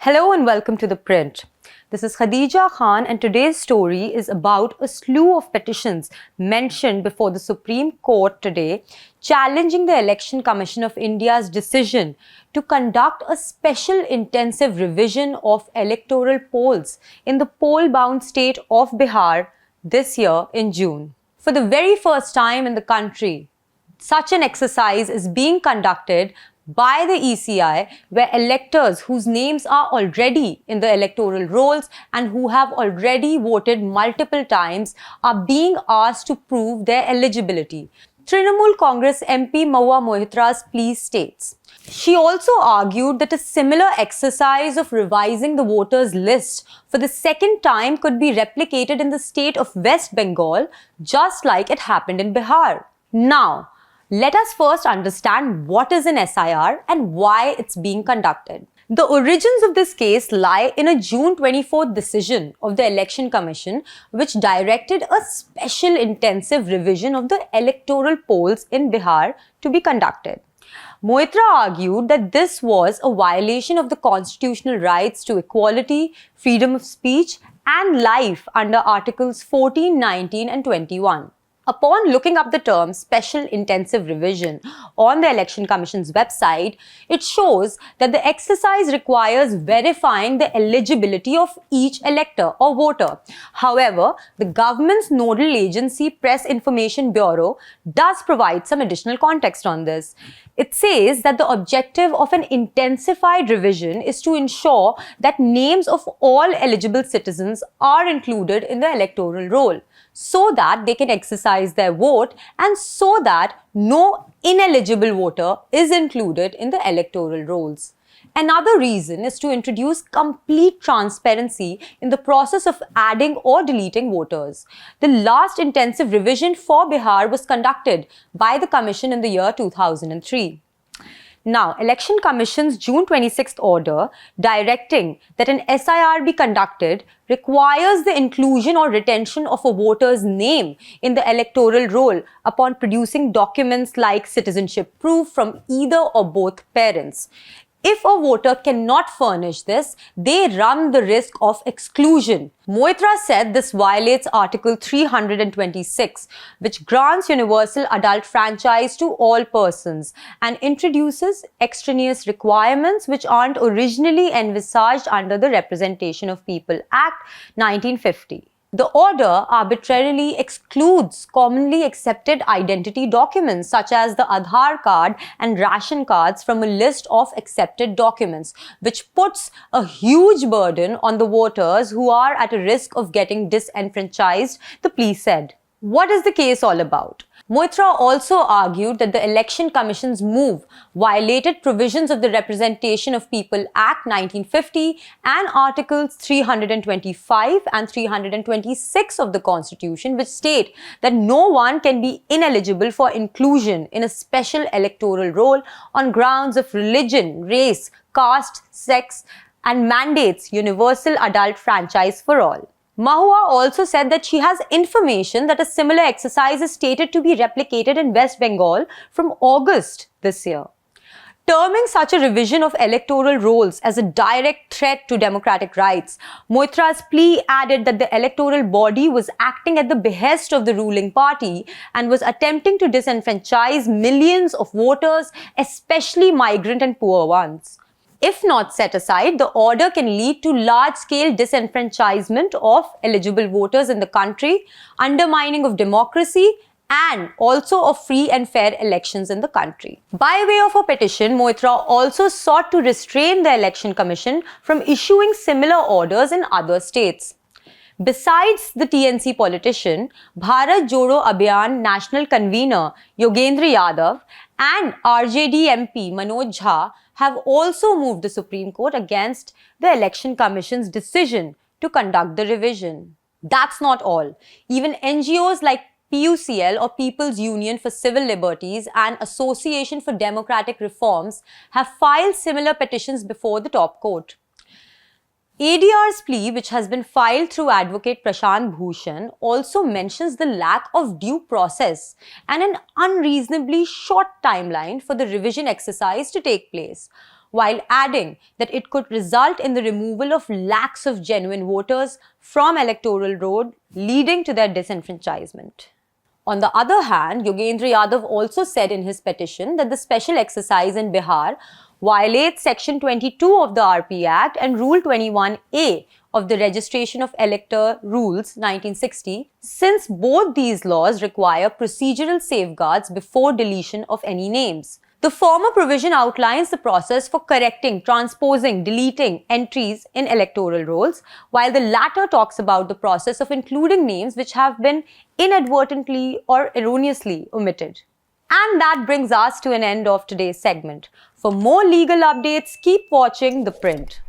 Hello and welcome to ThePrint. This is Khadija Khan and today's story is about a slew of petitions mentioned before the Supreme Court today challenging the Election Commission of India's decision to conduct a special intensive revision of electoral polls in the poll-bound state of Bihar this year in June. For the very first time in the country, such an exercise is being conducted by the ECI, where electors whose names are already in the electoral rolls and who have already voted multiple times are being asked to prove their eligibility. Trinamool Congress MP Mahua Moitra's plea states. She also argued that a similar exercise of revising the voters' list for the second time could be replicated in the state of West Bengal, just like it happened in Bihar. Now, let us first understand what is an SIR and why it's being conducted. The origins of this case lie in a June 24th decision of the Election Commission, which directed a special intensive revision of the electoral polls in Bihar to be conducted. Moitra argued that this was a violation of the constitutional rights to equality, freedom of speech, and life under Articles 14, 19, and 21. Upon looking up the term Special Intensive Revision on the Election Commission's website, it shows that the exercise requires verifying the eligibility of each elector or voter. However, the government's nodal agency, Press Information Bureau, does provide some additional context on this. It says that the objective of an intensified revision is to ensure that names of all eligible citizens are included in the electoral roll, so that they can exercise their vote and so that no ineligible voter is included in the electoral rolls. Another reason is to introduce complete transparency in the process of adding or deleting voters. The last intensive revision for Bihar was conducted by the Commission in the year 2003. Now, Election Commission's June 26th order directing that an SIR be conducted requires the inclusion or retention of a voter's name in the electoral roll upon producing documents like citizenship proof from either or both parents. If a voter cannot furnish this, they run the risk of exclusion. Moitra said this violates Article 326, which grants universal adult franchise to all persons and introduces extraneous requirements which aren't originally envisaged under the Representation of People Act 1950. The order arbitrarily excludes commonly accepted identity documents such as the Aadhaar card and ration cards from a list of accepted documents, which puts a huge burden on the voters who are at a risk of getting disenfranchised, the plea said. What is the case all about? Moitra also argued that the Election Commission's move violated provisions of the Representation of People Act 1950 and Articles 325 and 326 of the Constitution, which state that no one can be ineligible for inclusion in a special electoral roll on grounds of religion, race, caste, sex, and mandates universal adult franchise for all. Mahua also said that she has information that a similar exercise is stated to be replicated in West Bengal from August this year. Terming such a revision of electoral rolls as a direct threat to democratic rights, Moitra's plea added that the electoral body was acting at the behest of the ruling party and was attempting to disenfranchise millions of voters, especially migrant and poor ones. If not set aside, the order can lead to large-scale disenfranchisement of eligible voters in the country, undermining of democracy, and also of free and fair elections in the country. By way of a petition, Moitra also sought to restrain the Election Commission from issuing similar orders in other states. Besides the TNC politician, Bharat Jodo Abhiyan National Convener Yogendra Yadav and RJD MP Manoj have also moved the Supreme Court against the Election Commission's decision to conduct the revision. That's not all. Even NGOs like PUCL or People's Union for Civil Liberties and Association for Democratic Reforms have filed similar petitions before the top court. ADR's plea, which has been filed through Advocate Prashant Bhushan, also mentions the lack of due process and an unreasonably short timeline for the revision exercise to take place. while adding that it could result in the removal of lakhs of genuine voters from electoral roll, leading to their disenfranchisement. On the other hand, Yogendra Yadav also said in his petition that the special exercise in Bihar violates Section 22 of the RP Act and Rule 21A of the Registration of Elector Rules 1960, since both these laws require procedural safeguards before deletion of any names. The former provision outlines the process for correcting, transposing, deleting entries in electoral rolls, while the latter talks about the process of including names which have been inadvertently or erroneously omitted. And that brings us to an end of today's segment. For more legal updates, keep watching The Print.